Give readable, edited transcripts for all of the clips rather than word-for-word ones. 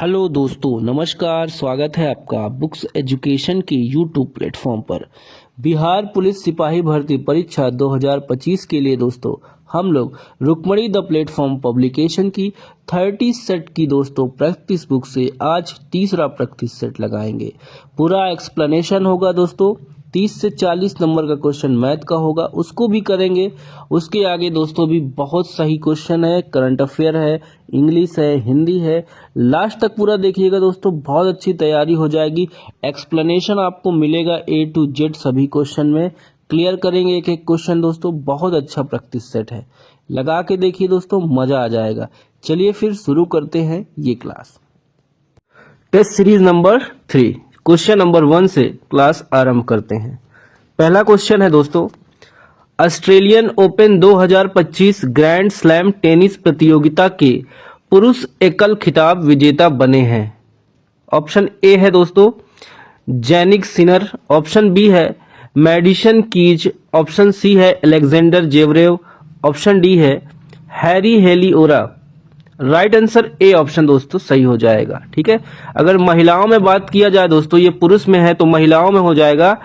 Hello दोस्तों, नमस्कार। स्वागत है आपका बुक्स एजुकेशन के यूट्यूब प्लेटफॉर्म पर। बिहार पुलिस सिपाही भर्ती परीक्षा 2025 के लिए दोस्तों हम लोग रुक्मणी द प्लेटफॉर्म पब्लिकेशन की 30 सेट की दोस्तों प्रैक्टिस बुक से आज तीसरा प्रैक्टिस सेट लगाएंगे। पूरा एक्सप्लेनेशन होगा दोस्तों। 30 से 40 नंबर का क्वेश्चन मैथ का होगा, उसको भी करेंगे। उसके आगे दोस्तों भी बहुत सही क्वेश्चन है, करंट अफेयर है, इंग्लिश है, हिंदी है। लास्ट तक पूरा देखिएगा दोस्तों, बहुत अच्छी तैयारी हो जाएगी। एक्सप्लेनेशन आपको मिलेगा A to Z सभी क्वेश्चन में। क्लियर करेंगे एक एक क्वेश्चन दोस्तों। बहुत अच्छा प्रैक्टिस सेट है, लगा के देखिए दोस्तों, मजा आ जाएगा। चलिए फिर शुरू करते हैं ये class. Test series number 3 question number 1 से क्लास आरंभ करते हैं। पहला क्वेश्चन है दोस्तों, Australian open 2025 grand slam tennis प्रतियोगिता के पुरुष एकल खिताब विजेता बने हैं। ऑप्शन ए है दोस्तों जैनिक सिनर, ऑप्शन बी है मैडिसन कीज, ऑप्शन सी है अलेक्जेंडर जेवरेव, ऑप्शन डी है Harri Heliovaara. Right answer A option दोस्तों सही हो जाएगा। ठीक है, अगर महिलाओं में बात किया जाए दोस्तों, ये पुरुष में है तो महिलाओं में हो जाएगा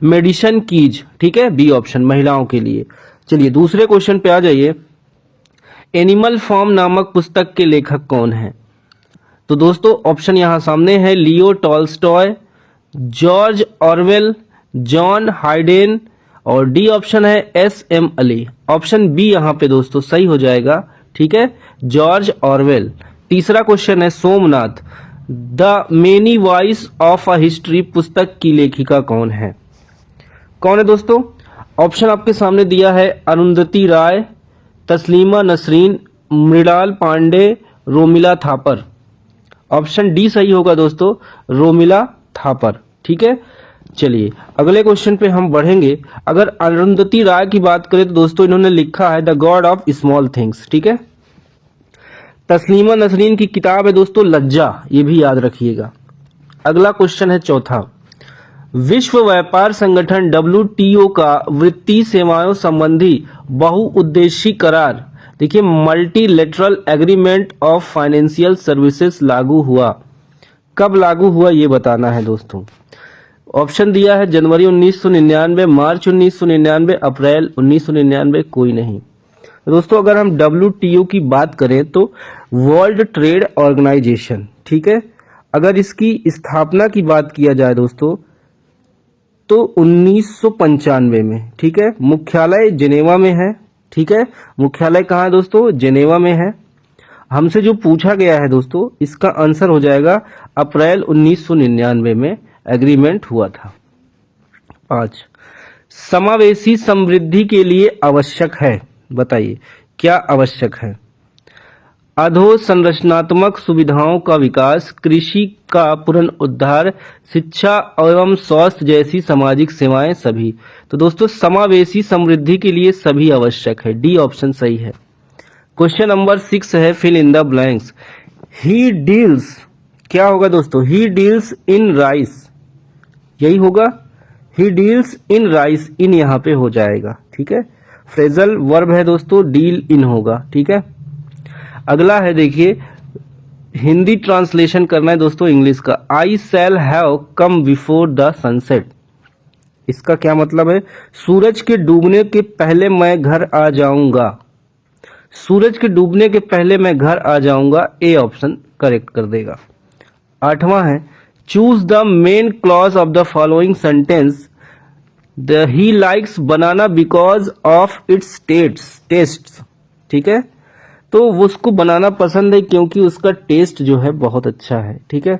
मेडिसन कीज। ठीक है, बी ऑप्शन महिलाओं के लिए। चलिए दूसरे क्वेश्चन पे आ जाइए। एनिमल फार्म नामक पुस्तक के लेखक कौन है? तो दोस्तों ऑप्शन यहां सामने है, Leo Tolstoy, George Orwell, John Hayden, और डी ऑप्शन है S.M. अली। ऑप्शन बी यहां पे दोस्तों सही हो जाएगा। ठीक है, जॉर्ज ऑरवेल। तीसरा क्वेश्चन है, Somnath the many voice of a history पुस्तक की लेखिका कौन है? कौन है दोस्तों? ऑप्शन आपके सामने दिया है, अरुंधति राय, तस्लीमा नसरीन, मृणाल पांडे, रोमिला थापर। ऑप्शन डी सही होगा दोस्तों, रोमिला थापर। ठीक है, चलिए अगले क्वेश्चन पे हम बढ़ेंगे। अगर अरुंधति राय की बात करें तो दोस्तों इन्होंने लिखा है the God of small things. ठीक है, तस्लीमा नसरीन की किताब है दोस्तों लज्जा, ये भी याद रखिएगा। अगला क्वेश्चन है चौथा, विश्व व्यापार संगठन WTO का वित्तीय सेवाओं संबंधी बहुउद्देशीय करार, देखिए multilateral agreement of financial services लागू हुआ। कब लागू हुआ ये बताना है दोस्तों। ऑप्शन दिया है जनवरी 1999, मार्च 1999, अप्रैल 1999, कोई नहीं। दोस्तों अगर हम WTO की बात करें तो वर्ल्ड ट्रेड ऑर्गेनाइजेशन। ठीक है, अगर इसकी स्थापना की बात किया जाए दोस्तों तो 1995 में। ठीक है, मुख्यालय जेनेवा में है। ठीक है, मुख्यालय कहाँ है दोस्तों? जेनेवा में है। हमसे जो पूछा गया है दोस्तों, इसका आंसर हो जाएगा अप्रैल 1999 में एग्रीमेंट हुआ था। 5 समावेशी समृद्धि के लिए आवश्यक है, बताइए क्या आवश्यक है? अधोसंरचनात्मक सुविधाओं का विकास, कृषि का पुनरुद्धार, शिक्षा एवं स्वास्थ्य जैसी सामाजिक सेवाएं सभी। तो दोस्तों समावेशी समृद्धि के लिए सभी आवश्यक है, डी ऑप्शन सही है। क्वेश्चन नंबर 6 है, fill in the blanks. He deals, क्या होगा दोस्तों? ही डील्स इन राइस, यही होगा। ही डील्स इन राइस, इन यहां पे हो जाएगा। ठीक है, फ्रेजल वर्ब है दोस्तों, डील इन होगा। ठीक है, अगला है देखिए, हिंदी ट्रांसलेशन करना है दोस्तों इंग्लिश का। I shall have come before the sunset, इसका क्या मतलब है? सूरज के डूबने के पहले मैं घर आ जाऊंगा। सूरज के डूबने के पहले मैं घर आ जाऊंगा, ए ऑप्शन करेक्ट कर देगा। 8वां है, choose the main clause of the following sentence. The he likes banana because of its tests. ठीक है, तो वो उसको बनाना पसंद है क्योंकि उसका टेस्ट जो है बहुत अच्छा है। ठीक है,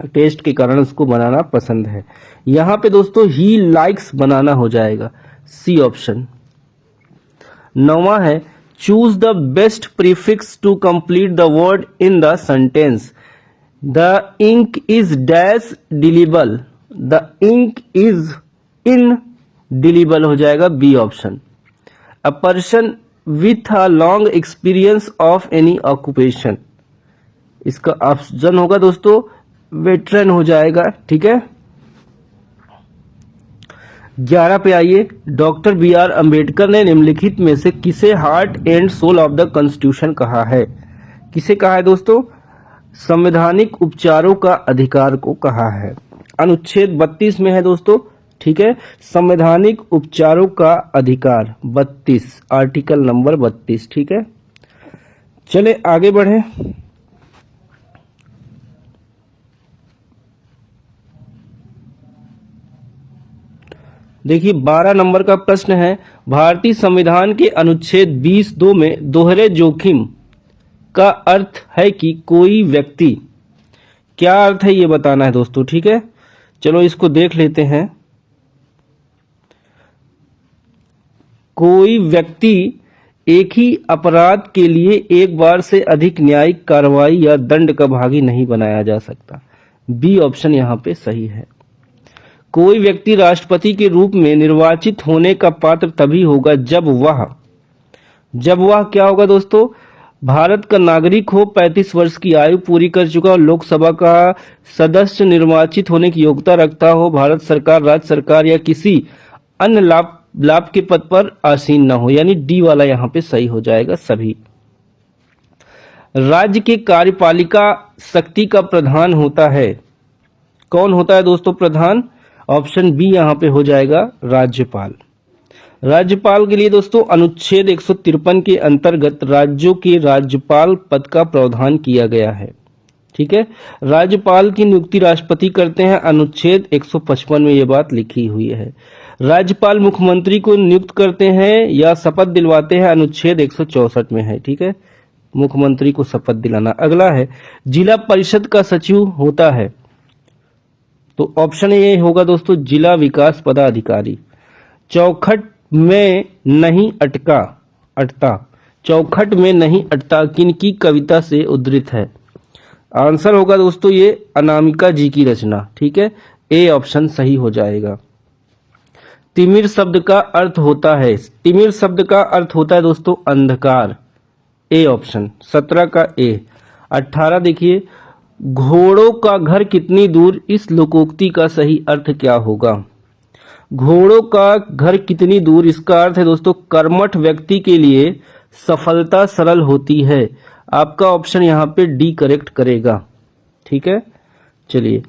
टेस्ट के कारण उसको बनाना पसंद है। यहां पे दोस्तों ही लाइक्स बनाना हो जाएगा, सी ऑप्शन। 9वां है, choose the best prefix to complete the word in the sentence. The ink is dash delible, the ink is in delible हो जाएगा, B option. A person with a long experience of any occupation, इसका option होगा दोस्तों veteran हो जाएगा। ठीक है, 11 पे आइए। डॉक्टर BR अंबेडकर ने निम्नलिखित में से किसे heart and soul of the constitution कहा है? किसे कहा है दोस्तों? संवैधानिक उपचारों का अधिकार को कहा है? अनुच्छेद 32 में है दोस्तों, ठीक है। संवैधानिक उपचारों का अधिकार 32, आर्टिकल नंबर 32, ठीक है। चले आगे बढ़े। देखिए 12 नंबर का प्रश्न है, भारतीय संविधान के अनुच्छेद 20(2) में दोहरे जोखिम का अर्थ है कि कोई व्यक्ति, क्या अर्थ है ये बताना है दोस्तों, ठीक है। चलो इसको देख लेते हैं। कोई व्यक्ति एक ही अपराध के लिए एक बार से अधिक न्यायिक कार्रवाई या दंड का भागी नहीं बनाया जा सकता। बी ऑप्शन यहाँ पे सही है। कोई व्यक्ति राष्ट्रपति के रूप में निर्वाचित होने का पात्र तभी होगा जब वह क्या होगा दोस्तों, भारत का नागरिक हो, 35 वर्ष की आयु पूरी कर चुका हो, लोकसभा का सदस्य निर्वाचित होने की योग्यता रखता हो, भारत सरकार, राज्य सरकार या किसी अन्य लाभ के पद पर आसीन न हो, यानी डी वाला यहाँ पे सही हो जाएगा सभी। राज्य के कार्यपालिका शक्ति का प्रधान होता है, कौन होता है दोस्तों प्रधान? ऑप्शन बी यहाँ पे हो जाएगा राज्यपाल। राज्यपाल के लिए दोस्तों अनुच्छेद 153 के अंतर्गत राज्यों के राज्यपाल पद का प्रावधान किया गया है, ठीक है। राज्यपाल की नियुक्ति राष्ट्रपति करते हैं, अनुच्छेद 155 में ये बात लिखी हुई है। राज्यपाल मुख्यमंत्री को नियुक्त करते हैं या शपथ दिलवाते हैं, अनुच्छेद 164 में है, ठीक है। मुख्यमंत्री को शपथ दिलाना। अगला है, जिला परिषद का सचिव होता है, तो ऑप्शन ये होगा दोस्तों जिला विकास पदाधिकारी। चौखट में नहीं अटता, चौखट में नहीं अटता किनकी कविता से उद्धृत है? आंसर होगा दोस्तों ये अनामिका जी की रचना, ठीक है। ए ऑप्शन सही हो जाएगा। तिमिर शब्द का अर्थ होता है, तिमिर शब्द का अर्थ होता है दोस्तों अंधकार, ए ऑप्शन 17 का ए। 18 देखिए, घोड़ों का घर कितनी दूर, इस लोकोक्ति का सही अर्थ क्या होगा? घोड़ों का घर कितनी दूर, इसका अर्थ है दोस्तों कर्मठ व्यक्ति के लिए सफलता सरल होती है। आपका ऑप्शन यहाँ पे डी करेक्ट करेगा, ठीक है। चलिए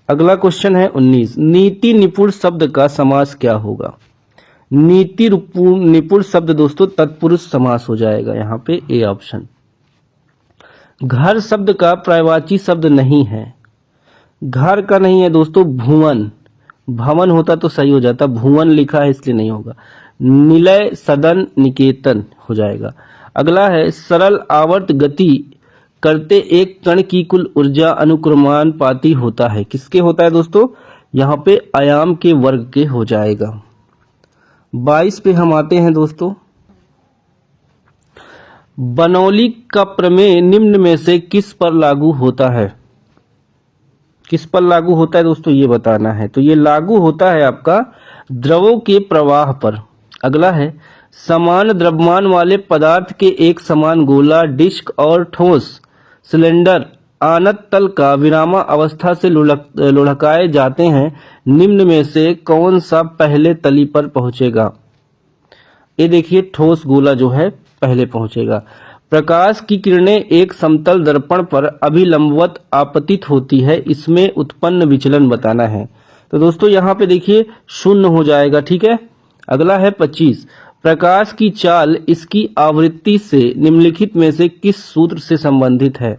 अगला क्वेश्चन है 19, नीति निपुण शब्द का समास क्या होगा? नीति निपुण शब्द दोस्तों तत्पुरुष समास हो जाएगा यहाँ पे, ए ऑप्शन। घर शब्द का पर्यायवाची शब्द नहीं है, घर का नहीं है दोस्तों, भुवन, भवन होता तो सही हो जाता, भुवन लिखा है इसलिए नहीं होगा। निलय, सदन, निकेतन हो जाएगा। अगला है, सरल आवर्त गति करते एक कण की कुल ऊर्जा अनुक्रमानुपाती होता है, किसके होता है दोस्तों? यहाँ पे आयाम के वर्ग के हो जाएगा। 22 पे हम आते हैं दोस्तों, बनौली का प्रमेय निम्न में से किस पर लागू होता है? किस पर लागू होता है दोस्तों ये बताना है। तो ये लागू होता है आपका द्रवों के प्रवाह पर। अगला है, समान द्रव्यमान वाले पदार्थ के एक समान गोला, डिस्क और ठोस सिलेंडर आनत तल का विरामा अवस्था से लुढ़काए जाते हैं, निम्न में से कौन सा पहले तली पर पहुंचेगा? ये देखिए ठोस गोला जो है पहले पहुंचेगा। प्रकाश की किरणें एक समतल दर्पण पर अभिलंबवत आपतित होती है, इसमें उत्पन्न विचलन बताना है। तो दोस्तों यहाँ पे देखिए 0 हो जाएगा, ठीक है। अगला है 25, प्रकाश की चाल इसकी आवृत्ति से निम्नलिखित में से किस सूत्र से संबंधित है?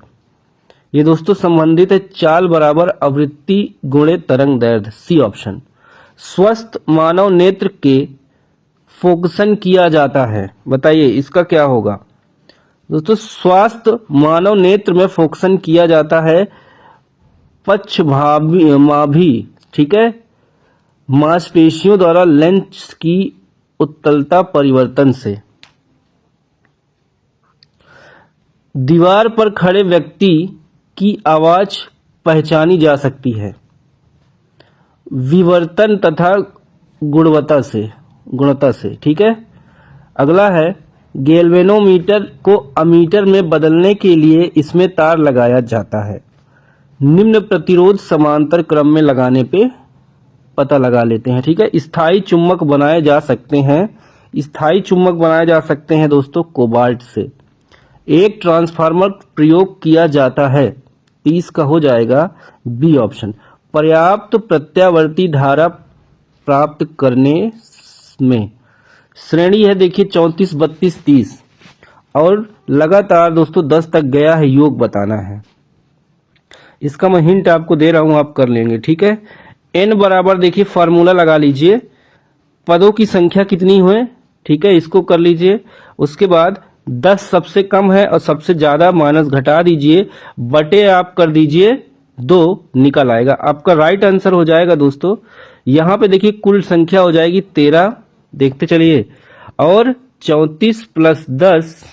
ये दोस्तों संबंधित है चाल बराबर आवृत्ति गुणे तरंग दैर्ध्य, सी ऑप्शन। स्वस्थ मानव नेत्र के फोकसन किया जाता है, बताइए इसका क्या होगा दोस्तों? स्वास्थ्य मानव नेत्र में फोकसन किया जाता है पक्षमाभि, ठीक है, मांसपेशियों द्वारा लेंस की उत्तलता परिवर्तन से। दीवार पर खड़े व्यक्ति की आवाज पहचानी जा सकती है विवर्तन तथा गुणवत्ता से, ठीक है। अगला है, गैल्वेनोमीटर को अमीटर में बदलने के लिए इसमें तार लगाया जाता है, निम्न प्रतिरोध समांतर क्रम में लगाने पे पता लगा लेते हैं, ठीक है। स्थायी चुम्बक बनाए जा सकते हैं दोस्तों कोबाल्ट से। एक ट्रांसफार्मर प्रयोग किया जाता है 30 का हो जाएगा बी ऑप्शन। पर्याप्त प्रत्यावर्ती धारा प्राप्त करने में श्रेणी है देखिए 34, 32, 30 और लगातार दोस्तों 10 तक गया है, योग बताना है। इसका मैं हिंट आपको दे रहा हूं, आप कर लेंगे, ठीक है। n बराबर देखिए फार्मूला लगा लीजिए, पदों की संख्या कितनी हुए, ठीक है, इसको कर लीजिए। उसके बाद 10 सबसे कम है और सबसे ज्यादा माइनस घटा दीजिए, बटे आप कर दीजिए 2, निकल आएगा आपका राइट आंसर हो जाएगा दोस्तों। यहां पे देखिए कुल संख्या हो जाएगी 13, देखते चलिए, और 34 प्लस 10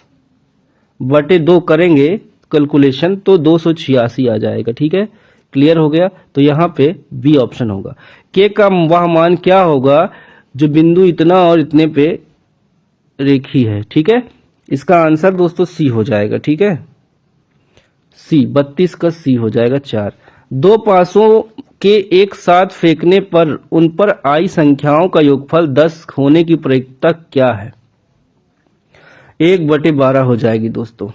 बटे 2 करेंगे कैलकुलेशन तो 286 आ जाएगा, ठीक है। क्लियर हो गया, तो यहाँ पे बी ऑप्शन होगा। के का वह मान क्या होगा जो बिंदु इतना और इतने पे रेखी है, ठीक है। इसका आंसर दोस्तों सी हो जाएगा, ठीक है। सी 32 का सी हो जाएगा 4। दो पासों के एक साथ फेंकने पर उन पर आई संख्याओं का योगफल 10 होने की प्रयोज्यता क्या है? 1/12 हो जाएगी दोस्तों।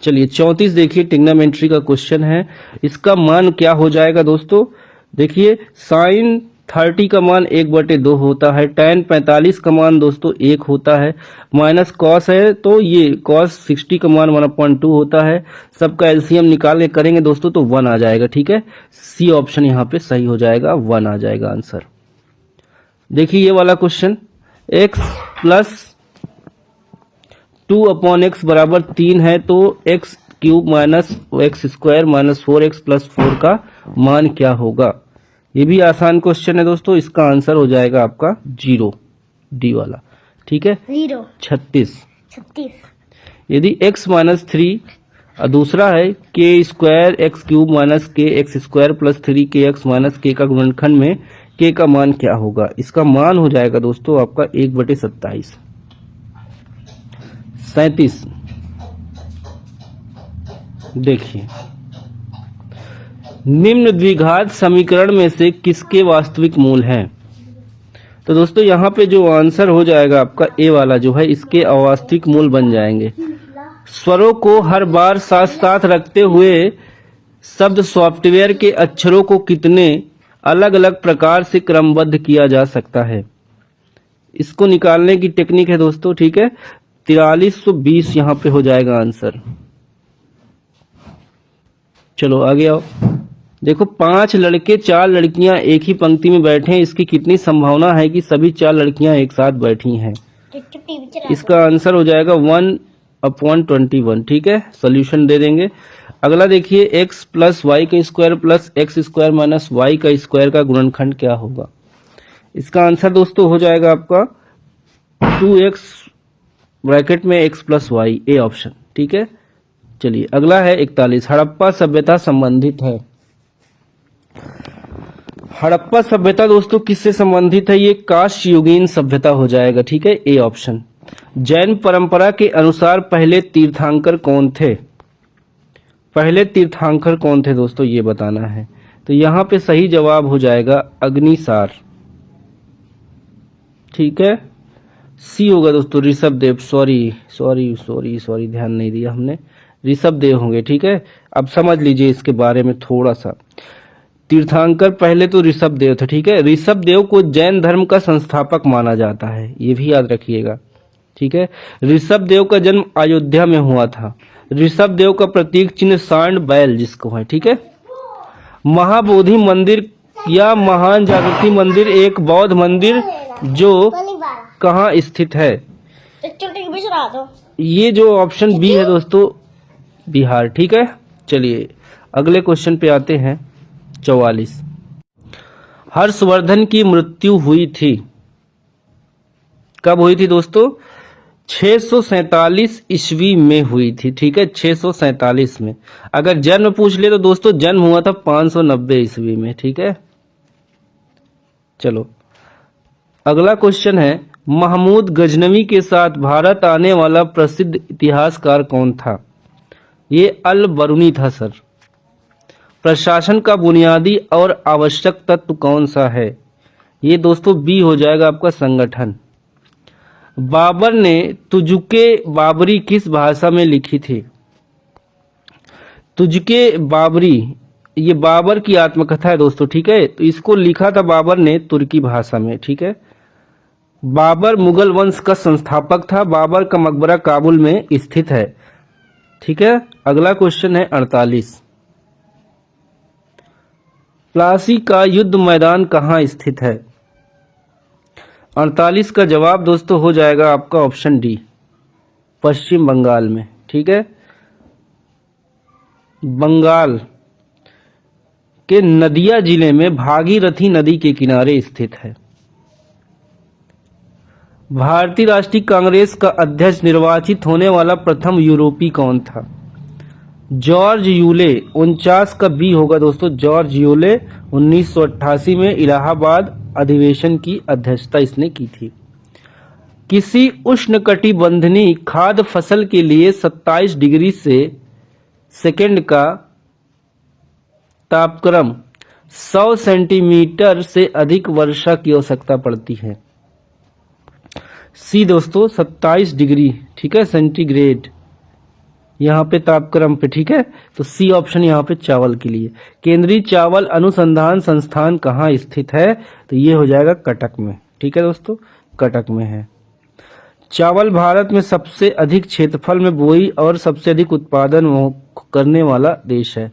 चलिए 34 देखिए ट्रिग्नोमेट्री का क्वेश्चन है, इसका मान क्या हो जाएगा दोस्तों? देखिए साइन 30 का मान 1/2 होता है, tan 45 का मान दोस्तों 1 होता है, माइनस कॉस है तो ये कॉस 60 का मान 1/2 होता है। सबका एलसीएम निकाल के करेंगे दोस्तों तो 1 आ जाएगा, ठीक है। सी ऑप्शन यहाँ पे सही हो जाएगा, 1 आ जाएगा आंसर। देखिए ये वाला क्वेश्चन, x प्लस 2/x बराबर 3 है तो x cube minus x square minus 4x plus 4 का मान क्या होगा? ये भी आसान क्वेश्चन है दोस्तों, इसका आंसर हो जाएगा आपका 0, डी वाला, ठीक है। 36। यदि x माइनस 3 और दूसरा है के स्क्वायर एक्स क्यूब माइनस के x square plus 3kx minus के का गुणनखंड में के का मान क्या होगा? इसका मान हो जाएगा दोस्तों आपका 1/27। 37 देखिए, निम्न द्विघात समीकरण में से किसके वास्तविक मूल हैं? तो दोस्तों यहाँ पे जो आंसर हो जाएगा आपका ए वाला जो है, इसके अवास्तविक मूल बन जाएंगे। स्वरों को हर बार साथ साथ रखते हुए शब्द सॉफ्टवेयर के अक्षरों को कितने अलग अलग प्रकार से क्रमबद्ध किया जा सकता है? इसको निकालने की टेक्निक है दोस्तों, ठीक है। 4320 यहाँ पे हो जाएगा आंसर। चलो आगे आओ। देखो 5 लड़के 4 लड़कियां एक ही पंक्ति में बैठे हैं, इसकी कितनी संभावना है कि सभी 4 लड़कियां एक साथ बैठी हैं? इसका आंसर हो जाएगा 1/21, ठीक है। सोल्यूशन दे देंगे। अगला देखिए, x प्लस वाई का square plus x square minus y का स्क्वायर का गुणनखंड क्या होगा? इसका आंसर दोस्तों हो जाएगा आपका 2x ब्रैकेट में x plus y, A option, ठीक है। चलिए अगला है 41, हड़प्पा सभ्यता संबंधित है। हड़प्पा सभ्यता दोस्तों किससे संबंधित है? ये कांस्य युगीन सभ्यता हो जाएगा, ठीक है, ए ऑप्शन। जैन परंपरा के अनुसार पहले तीर्थंकर कौन थे? पहले तीर्थंकर कौन थे दोस्तों, ये बताना है। तो यहां पे सही जवाब हो जाएगा अग्निसार, ठीक है। सी होगा दोस्तों ऋषभदेव, सॉरी ध्यान नहीं दिया हमने, ऋषभदेव होंगे, ठीक है। अब समझ लीजिए इसके बारे में थोड़ा सा। तीर्थंकर पहले तो ऋषभदेव थे, ठीक है। ऋषभदेव को जैन धर्म का संस्थापक माना जाता है, ये भी याद रखिएगा, ठीक है। ऋषभदेव का जन्म अयोध्या में हुआ था। ऋषभदेव का प्रतीक चिन्ह सांड बैल जिसको है, ठीक है। महाबोधि मंदिर या महान जागृति मंदिर एक बौद्ध मंदिर जो कहाँ स्थित है? ये जो ऑप्शन बी है दोस्तों, बिहार, ठीक है। चलिए अगले क्वेश्चन पे आते हैं। 44, हर्षवर्धन की मृत्यु हुई थी, कब हुई थी दोस्तों? 647 ईस्वी में हुई थी, ठीक है, 647 में। अगर जन्म पूछ ले तो दोस्तों जन्म हुआ था 590 ईस्वी में, ठीक है। चलो अगला क्वेश्चन है, महमूद गजनवी के साथ भारत आने वाला प्रसिद्ध इतिहासकार कौन था? ये अल बरूनी था सर। प्रशासन का बुनियादी और आवश्यक तत्व कौन सा है? ये दोस्तों बी हो जाएगा आपका संगठन। बाबर ने तुझके बाबरी किस भाषा में लिखी थी? तुझके बाबरी, ये बाबर की आत्मकथा है दोस्तों, ठीक है। तो इसको लिखा था बाबर ने तुर्की भाषा में, ठीक है। बाबर मुगल वंश का संस्थापक था। बाबर का मकबरा काबुल में स्थित है, ठीक है। अगला क्वेश्चन है 48। प्लासी का युद्ध मैदान कहाँ स्थित है? 48 का जवाब दोस्तों हो जाएगा आपका ऑप्शन डी, पश्चिम बंगाल में, ठीक है। बंगाल के नदिया जिले में भागीरथी नदी के किनारे स्थित है। भारतीय राष्ट्रीय कांग्रेस का अध्यक्ष निर्वाचित होने वाला प्रथम यूरोपीय कौन था? George Yule. 49 का बी होगा दोस्तों, जॉर्ज यूले। 1988 में इलाहाबाद अधिवेशन की अध्यक्षता इसने की थी। किसी उष्णकटिबंधीय खाद्य फसल के लिए 27 डिग्री से सेकेंड का तापक्रम 100 सेंटीमीटर से अधिक वर्षा की आवश्यकता पड़ती है। सी दोस्तों 27 डिग्री, ठीक है, सेंटीग्रेड यहाँ पे तापक्रम पे, ठीक है। तो सी ऑप्शन यहाँ पे चावल के लिए। केंद्रीय चावल अनुसंधान संस्थान कहाँ स्थित है? तो ये हो जाएगा कटक में, ठीक है दोस्तों, कटक में है। चावल भारत में सबसे अधिक क्षेत्रफल में बोई और सबसे अधिक उत्पादन करने वाला देश है।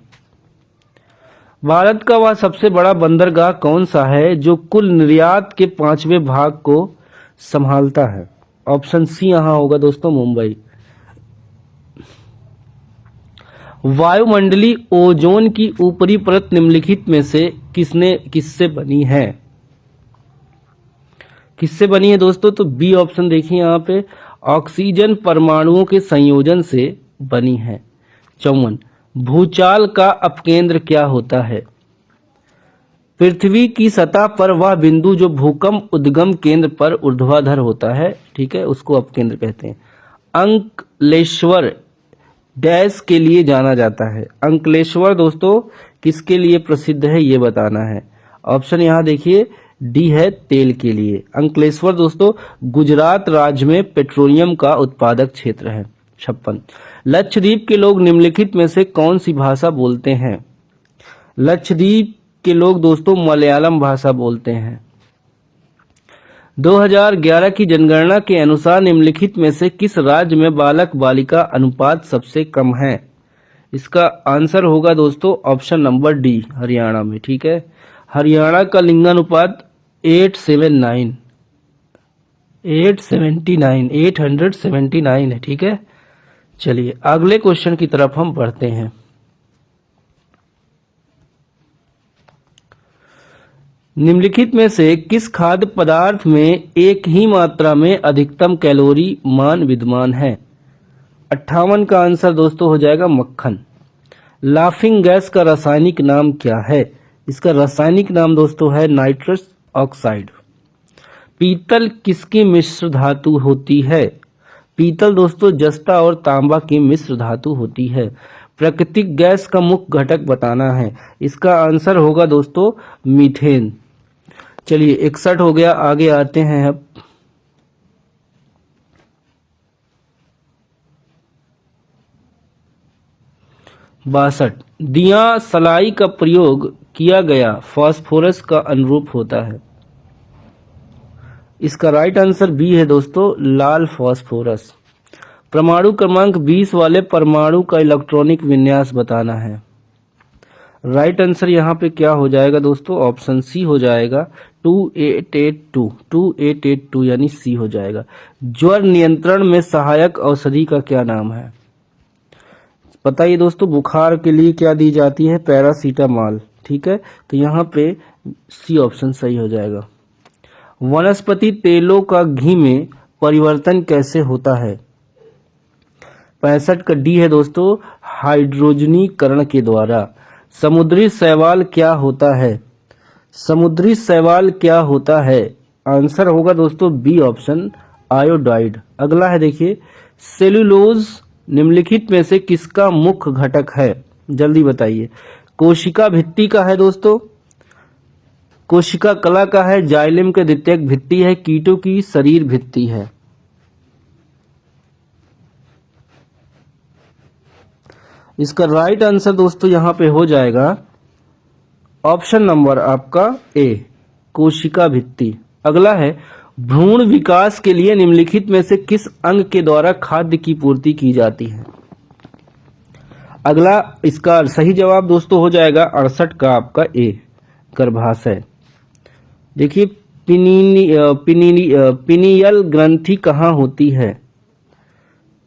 भारत का वह सबसे बड़ा बंदरगाह कौन सा है जो कुल निर्यात के 5वें भाग को संभालता है? ऑप्शन सी यहाँ होगा दोस्तों, मुंबई। वायुमंडलीय ओजोन की ऊपरी परत निम्नलिखित में से किससे बनी है? किससे बनी है दोस्तों? तो बी ऑप्शन देखिए यहाँ पे, ऑक्सीजन परमाणुओं के संयोजन से बनी है। 54, भूचाल का अपकेंद्र क्या होता है? पृथ्वी की सतह पर वह बिंदु जो भूकंप उद्गम केंद्र पर ऊर्ध्वाधर होता है, ठीक है, उसको अपकेंद्र कहते हैं। अंकलेश्वर डैश के लिए जाना जाता है। अंकलेश्वर दोस्तों किसके लिए प्रसिद्ध है ये बताना है। ऑप्शन यहाँ देखिए डी है, तेल के लिए। अंकलेश्वर दोस्तों गुजरात राज्य में पेट्रोलियम का उत्पादक क्षेत्र है। 56, लक्षद्वीप के लोग निम्नलिखित में से कौन सी भाषा बोलते हैं? लक्षद्वीप के लोग दोस्तों मलयालम भाषा बोलते हैं। 2011 की जनगणना के अनुसार निम्नलिखित में से किस राज्य में बालक बालिका अनुपात सबसे कम है? इसका आंसर होगा दोस्तों ऑप्शन नंबर डी, हरियाणा में, ठीक है। हरियाणा का लिंगानुपात 879 है, ठीक है। चलिए अगले क्वेश्चन की तरफ हम बढ़ते हैं। निम्नलिखित में से किस खाद्य पदार्थ में एक ही मात्रा में अधिकतम कैलोरी मान विद्यमान है? 58 का आंसर दोस्तों हो जाएगा मक्खन। लाफिंग गैस का रासायनिक नाम क्या है? इसका रासायनिक नाम दोस्तों है नाइट्रस ऑक्साइड। पीतल किसकी मिश्र धातु होती है? पीतल दोस्तों जस्ता और तांबा की मिश्र धातु होती है। प्राकृतिक गैस का मुख्य घटक बताना है। इसका आंसर होगा दोस्तों मीथेन। चलिए 61 हो गया, आगे आते हैं अब। बासठ, दिया सलाई का प्रयोग किया गया फास्फोरस का अनुरूप होता है। इसका राइट आंसर बी है दोस्तों, लाल फास्फोरस। परमाणु क्रमांक 20 वाले परमाणु का इलेक्ट्रॉनिक विन्यास बताना है। राइट आंसर यहाँ पे क्या हो जाएगा दोस्तों? ऑप्शन सी हो जाएगा 2882 यानी सी हो जाएगा। ज्वर नियंत्रण में सहायक औषधि का क्या नाम है? बताइए दोस्तों, बुखार के लिए क्या दी जाती है? पैरासीटामॉल, ठीक है। तो यहाँ पे सी ऑप्शन सही हो जाएगा। वनस्पति तेलों का घी में परिवर्तन कैसे होता है? 65 का डी है दोस्तों, हाइड्रोजनीकरण के द्वारा। समुद्री शैवाल क्या होता है? समुद्री शैवाल क्या होता है? आंसर होगा दोस्तों बी ऑप्शन, आयोडाइड। अगला है देखिए, सेलुलोज निम्नलिखित में से किसका मुख्य घटक है? जल्दी बताइए। कोशिका भित्ति का है दोस्तों, कोशिका कला का है, जाइलम के द्वितीयक भित्ति है, कीटों की शरीर भित्ति है। इसका राइट आंसर दोस्तों यहाँ पे हो जाएगा ऑप्शन नंबर आपका ए, कोशिका भित्ति। अगला है, भ्रूण विकास के लिए निम्नलिखित में से किस अंग के द्वारा खाद्य की पूर्ति की जाती है? अगला इसका सही जवाब दोस्तों हो जाएगा 68 का आपका ए, गर्भाशय। देखिए पिनियल ग्रंथि कहाँ होती है?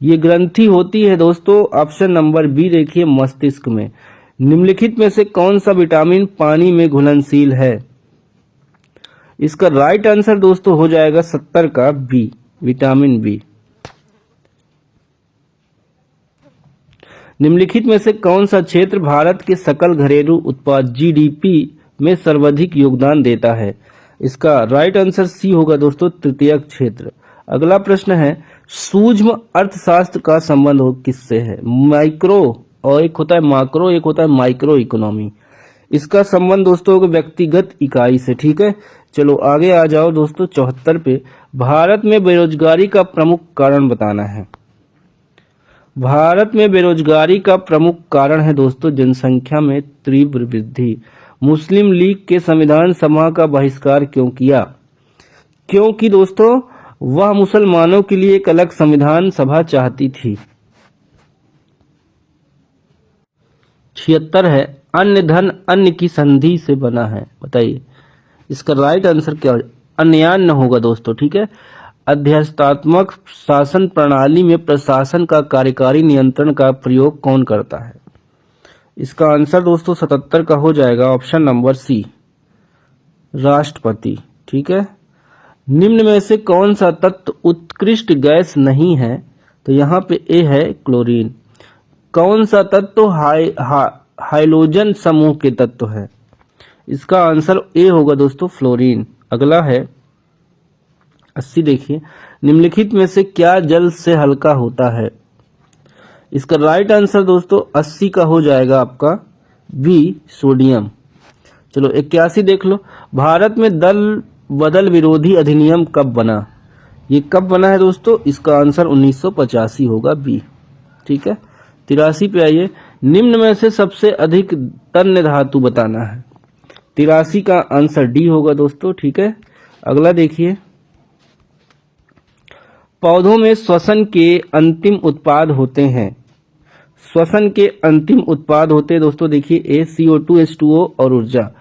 ये ग्रंथि होती है दोस्तों ऑप्शन नंबर बी, देखिए मस्तिष्क में। निम्नलिखित में से कौन सा विटामिन पानी में घुलनशील है? इसका राइट आंसर दोस्तों हो जाएगा 70 का बी, विटामिन बी। निम्नलिखित में से कौन सा क्षेत्र भारत के सकल घरेलू उत्पाद जीडीपी में सर्वाधिक योगदान देता है? इसका राइट आंसर सी होगा दोस्तों, तृतीयक क्षेत्र। अगला प्रश्न है, सूक्ष्म अर्थशास्त्र का संबंध किससे है? माइक्रो, और एक होता है माक्रो, एक होता है माइक्रो इकोनॉमी। इसका संबंध दोस्तों व्यक्तिगत इकाई से। ठीक है, चलो आगे आ जाओ दोस्तों 74 पे। भारत में बेरोजगारी का प्रमुख कारण बताना है। भारत में बेरोजगारी का प्रमुख कारण है दोस्तों जनसंख्या में तीव्र वृद्धि। मुस्लिम लीग के संविधान सभा का बहिष्कार क्यों किया? क्योंकि दोस्तों वह मुसलमानों के लिए एक अलग संविधान सभा चाहती थी। 76 है, अन्य धन अन्य की संधि से बना है, बताइए इसका राइट आंसर क्या हो? अन्यान्य होगा दोस्तों। ठीक है, अध्यक्षतात्मक शासन प्रणाली में प्रशासन का कार्यकारी नियंत्रण का प्रयोग कौन करता है? इसका आंसर दोस्तों 77 का हो जाएगा ऑप्शन नंबर सी, राष्ट्रपति। ठीक है, निम्न में से कौन सा तत्व उत्कृष्ट गैस नहीं है? तो यहाँ पे ए है क्लोरीन। कौन सा तत्व हाइड्रोजन समूह के तत्व है? इसका आंसर ए होगा दोस्तों, फ्लोरीन। अगला है 80, देखिए निम्नलिखित में से क्या जल से हल्का होता है? इसका राइट आंसर दोस्तों 80 का हो जाएगा आपका बी, सोडियम। चलो 81 देख लो, भारत में दल बदल विरोधी अधिनियम कब बना? ये कब बना है दोस्तों? इसका आंसर 1985 होगा बी। ठीक है, 83 पे आइए, निम्न में से सबसे अधिक तन्य धातु बताना है। 83 का आंसर डी होगा दोस्तों। ठीक है, अगला देखिए, पौधों में श्वसन के अंतिम उत्पाद होते हैं। श्वसन के अंतिम उत्पाद होते हैं दोस्तों, देखिए ए, CO2, H2O और ऊर्जा।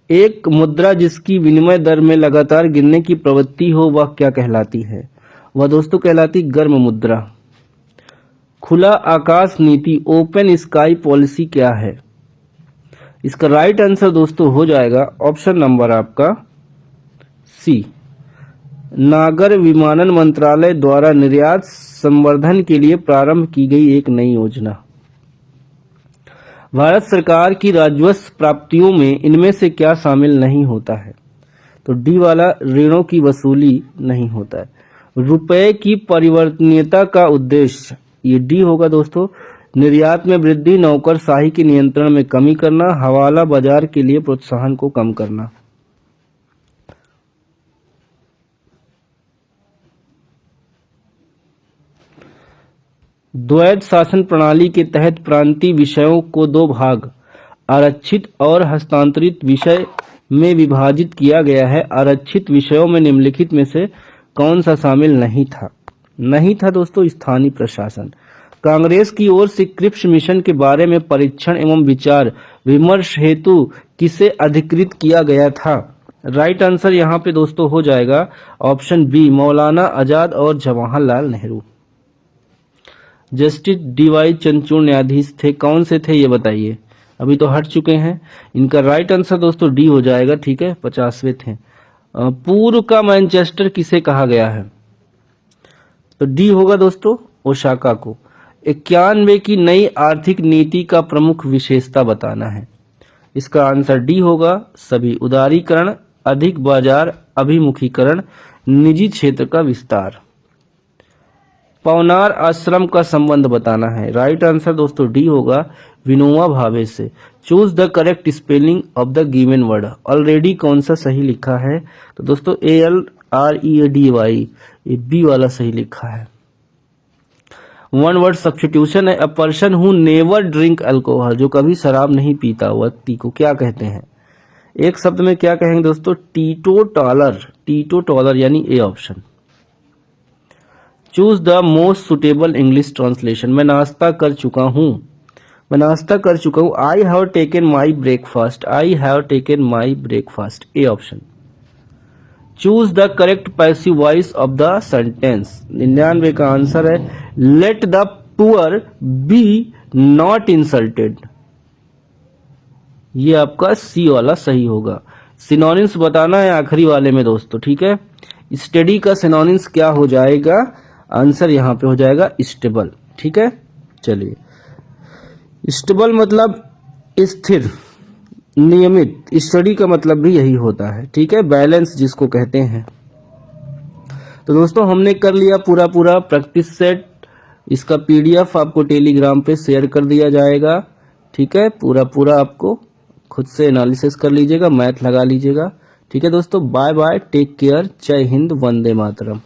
एक मुद्रा जिसकी विनिमय दर में लगातार गिरने की प्रवृत्ति हो वह क्या कहलाती है? वह दोस्तों कहलाती गर्म मुद्रा। खुला आकाश नीति, ओपन स्काई पॉलिसी क्या है? इसका राइट आंसर दोस्तों हो जाएगा ऑप्शन नंबर आपका सी, नागर विमानन मंत्रालय द्वारा निर्यात संवर्धन के लिए प्रारंभ की गई एक नई योजना। भारत सरकार की राजस्व प्राप्तियों में इनमें से क्या शामिल नहीं होता है? तो डी वाला, ऋणों की वसूली नहीं होता है। रुपए की परिवर्तनीयता का उद्देश्य, ये डी होगा दोस्तों, निर्यात में वृद्धि, नौकरशाही के नियंत्रण में कमी करना, हवाला बाजार के लिए प्रोत्साहन को कम करना। द्वैध शासन प्रणाली के तहत प्रांतीय विषयों को दो भाग, आरक्षित और हस्तांतरित विषय में विभाजित किया गया है। आरक्षित विषयों में निम्नलिखित में से कौन सा शामिल नहीं था? नहीं था दोस्तों, स्थानीय प्रशासन। कांग्रेस की ओर से क्रिप्स मिशन के बारे में परीक्षण एवं विचार विमर्श हेतु किसे अधिकृत किया गया था? राइट आंसर यहाँ पे दोस्तों हो जाएगा ऑप्शन बी, मौलाना आजाद और जवाहरलाल नेहरू। जस्टिस DY चंद्रचूड़ न्यायाधीश थे, कौन से थे ये बताइए? अभी तो हट चुके हैं। इनका राइट आंसर दोस्तों डी हो जाएगा। ठीक है, 50वें थे। पूर्व का मैनचेस्टर किसे कहा गया है? तो डी होगा दोस्तों, ओसाका को। 91 की नई आर्थिक नीति का प्रमुख विशेषता बताना है। इसका आंसर डी होगा, सभी। उदारीकरण, अधिक बाजार अभिमुखीकरण, निजी क्षेत्र का विस्तार। पवनार आश्रम का संबंध बताना है। राइट आंसर दोस्तों डी होगा, विनोबा भावे से। Choose the correct spelling of the given word. Already कौन सा सही लिखा है? तो दोस्तों ALREADY, ये बी वाला सही लिखा है। वन वर्ड सब्स्टिट्यूशन है। A person who never drink alcohol, जो कभी शराब नहीं पीता व्यक्ति को क्या कहते हैं? एक शब्द में क्या कहेंगे दोस्तों? टीटोटॉलर। टीटोटॉलर यानी ए option. Choose the most suitable English translation. मैं नाश्ता कर चुका हूं। मैं नाश्ता कर चुका हूं। I have taken my breakfast. I have taken my breakfast, A option. Choose the correct passive voice of the sentence. 99 का आंसर है let the poor be not insulted. ये आपका सी वाला सही होगा। सिनोनिम्स बताना है आखिरी वाले में दोस्तों, ठीक है। स्टडी का सिनोनिम्स क्या हो जाएगा? आंसर यहां पे हो जाएगा स्टेबल, ठीक है। चलिए, स्टेबल मतलब स्थिर, नियमित। स्टडी का मतलब भी यही होता है, ठीक है, बैलेंस जिसको कहते हैं। तो दोस्तों हमने कर लिया पूरा प्रैक्टिस सेट। इसका पीडीएफ आपको टेलीग्राम पे शेयर कर दिया जाएगा, ठीक है। पूरा आपको खुद से एनालिसिस कर लीजिएगा, मैथ लगा लीजिएगा, ठीक है दोस्तों। बाय बाय, टेक केयर, जय हिंद, वंदे मातरम।